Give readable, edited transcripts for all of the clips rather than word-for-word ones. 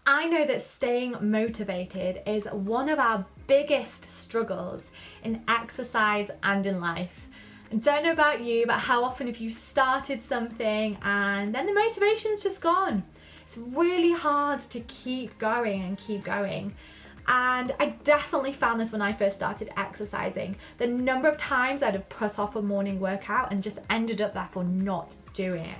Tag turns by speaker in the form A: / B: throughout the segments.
A: I know that staying motivated is one of our biggest struggles in exercise and in life. I don't know about you, but how often have you started something and then the motivation's just gone? It's really hard to keep going and keep going. And I definitely found this when I first started exercising. The number of times I'd have put off a morning workout and just ended up therefore not doing it.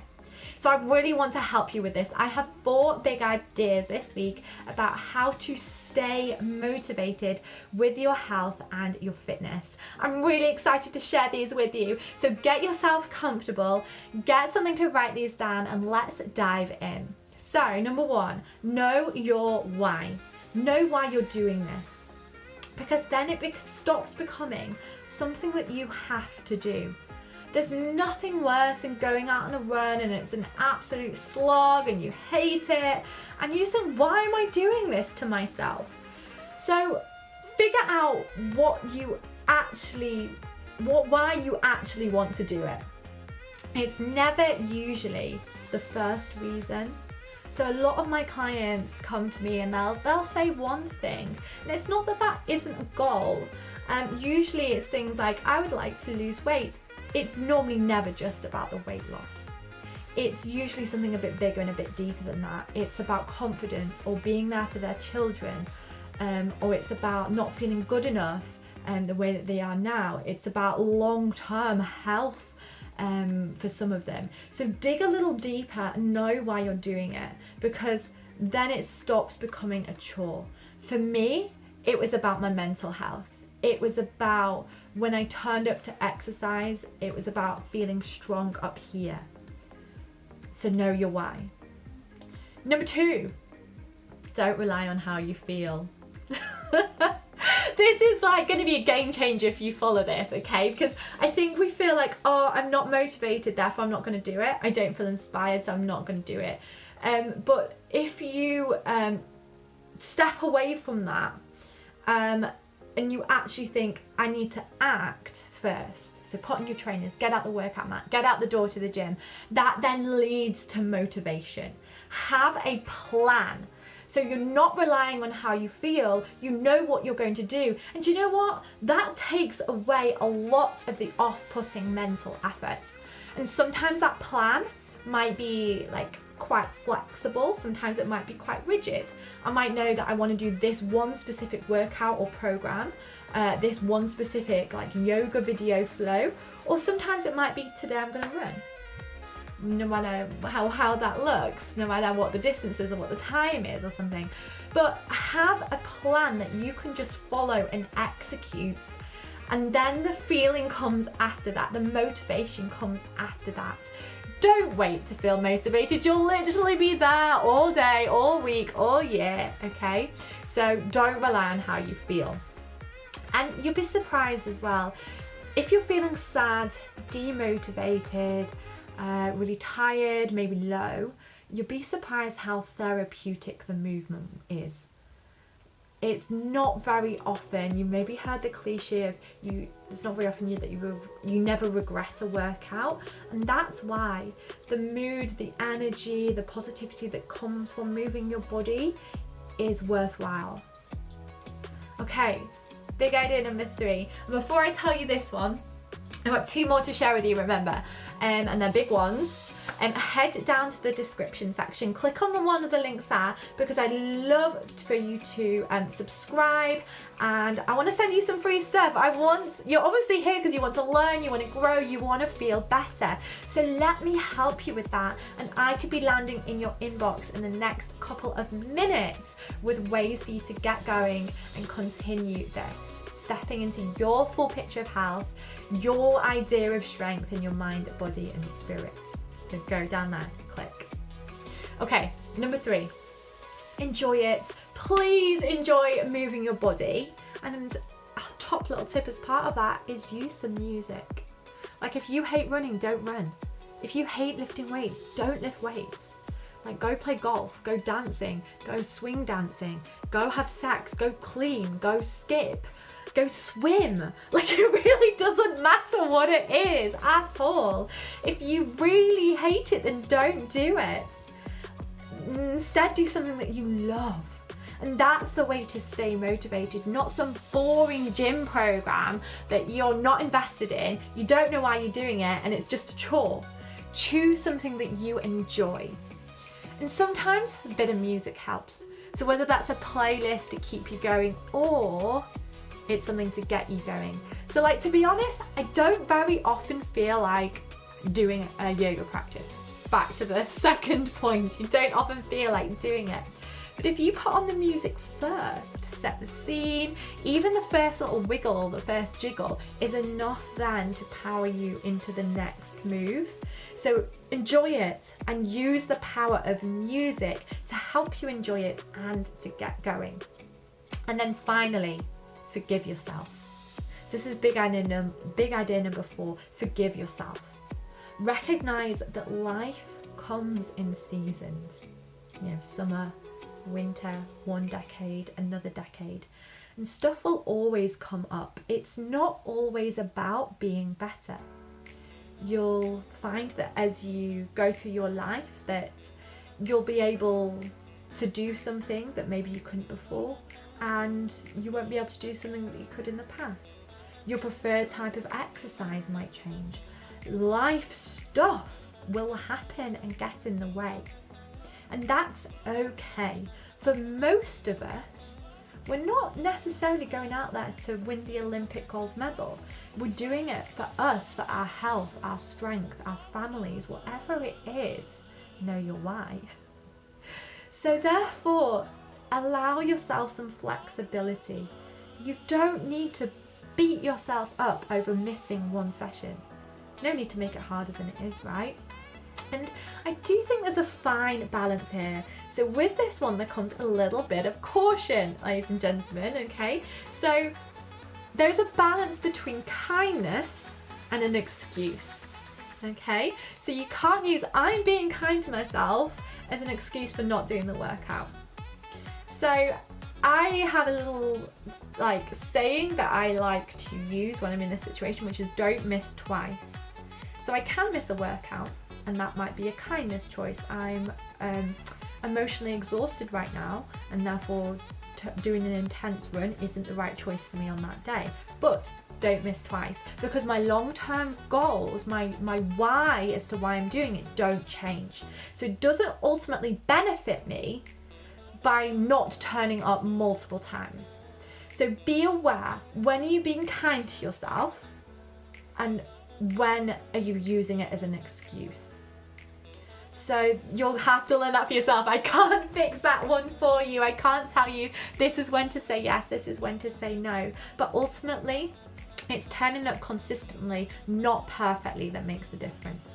A: So I really want to help you with this. I have 4 big ideas this week about how to stay motivated with your health and your fitness. I'm really excited to share these with you. So get yourself comfortable, get something to write these down, and let's dive in. So number 1, know your why. Know why you're doing this, because then it stops becoming something that you have to do. There's nothing worse than going out on a run and it's an absolute slog and you hate it and you say, why am I doing this to myself? So figure out why you actually want to do it. It's never usually the first reason. So a lot of my clients come to me and they'll say one thing, and it's not that that isn't a goal. Usually it's things like, I would like to lose weight. It's normally never just about the weight loss. It's usually something a bit bigger and a bit deeper than that. It's about confidence or being there for their children, or it's about not feeling good enough the way that they are now. It's about long-term health for some of them. So dig a little deeper and know why you're doing it, because then it stops becoming a chore. For me, it was about my mental health. It was about when I turned up to exercise, it was about feeling strong up here. So know your why. Number 2, don't rely on how you feel. This is like going to be a game changer if you follow this, okay? Because I think we feel like, oh, I'm not motivated, therefore I'm not going to do it. I don't feel inspired, so I'm not going to do it. But if you step away from that and you actually think, I need to act first. So put on your trainers, get out the workout mat, get out the door to the gym. That then leads to motivation. Have a plan. So you're not relying on how you feel, you know what you're going to do. And you know what? That takes away a lot of the off-putting mental effort. And sometimes that plan might be like quite flexible, sometimes it might be quite rigid. I might know that I want to do this one specific workout or program, this one specific like yoga video flow, or sometimes it might be today I'm going to run. No matter how that looks, no matter what the distance is or what the time is or something. But have a plan that you can just follow and execute, and then the feeling comes after that, the motivation comes after that. Don't wait to feel motivated. You'll literally be there all day, all week, all year, okay? So don't rely on how you feel. And you'll be surprised as well. If you're feeling sad, demotivated, really tired, maybe low, you'll be surprised how therapeutic the movement is. It's not very often, you maybe heard the cliche of it's not very often that you never regret a workout, and that's why the mood, the energy, the positivity that comes from moving your body is worthwhile. Okay, big idea number 3. And before I tell you this one, I've got 2 more to share with you, remember, and they're big ones. Head down to the description section, click on one of the links there, because I'd love for you to subscribe, and I want to send you some free stuff. You're obviously here because you want to learn, you want to grow, you want to feel better. So let me help you with that, and I could be landing in your inbox in the next couple of minutes with ways for you to get going and continue this, stepping into your full picture of health, your idea of strength in your mind, body and spirit. So go down there, click. Okay, number 3, enjoy it. Please enjoy moving your body. And a top little tip as part of that is use some music. Like if you hate running, don't run. If you hate lifting weights, don't lift weights. Like go play golf, go dancing, go swing dancing, go have sex, go clean, go skip, go swim. Like it really doesn't matter what it is at all. If you really hate it, then don't do it. Instead, do something that you love. And that's the way to stay motivated, not some boring gym program that you're not invested in, you don't know why you're doing it, and it's just a chore. Choose something that you enjoy. And sometimes a bit of music helps. So whether that's a playlist to keep you going, or it's something to get you going. So like, to be honest, I don't very often feel like doing a yoga practice. Back to the second point, you don't often feel like doing it. But if you put on the music first, set the scene, even the first little wiggle, the first jiggle is enough then to power you into the next move. So enjoy it and use the power of music to help you enjoy it and to get going. And then finally, forgive yourself. So this is big idea number 4, forgive yourself. Recognize that life comes in seasons. You know, summer, winter, one decade, another decade, and stuff will always come up. It's not always about being better. You'll find that as you go through your life that you'll be able to do something that maybe you couldn't before, and you won't be able to do something that you could in the past. Your preferred type of exercise might change. Life stuff will happen and get in the way. And that's okay. For most of us, we're not necessarily going out there to win the Olympic gold medal. We're doing it for us, for our health, our strength, our families, whatever it is. Know your why. So therefore, allow yourself some flexibility. You don't need to beat yourself up over missing one session. No need to make it harder than it is, right? And I do think there's a fine balance here. So with this one, there comes a little bit of caution, ladies and gentlemen, okay? So there's a balance between kindness and an excuse, okay? So you can't use I'm being kind to myself as an excuse for not doing the workout. So I have a little saying that I like to use when I'm in this situation, which is don't miss twice. So I can miss a workout, and that might be a kindness choice. I'm emotionally exhausted right now, and therefore doing an intense run isn't the right choice for me on that day. But don't miss twice, because my long-term goals, my why as to why I'm doing it, don't change. So it doesn't ultimately benefit me by not turning up multiple times. So be aware, when are you being kind to yourself, and when are you using it as an excuse? So you'll have to learn that for yourself. I can't fix that one for you. I can't tell you this is when to say yes, this is when to say no. But ultimately, it's turning up consistently, not perfectly, that makes the difference.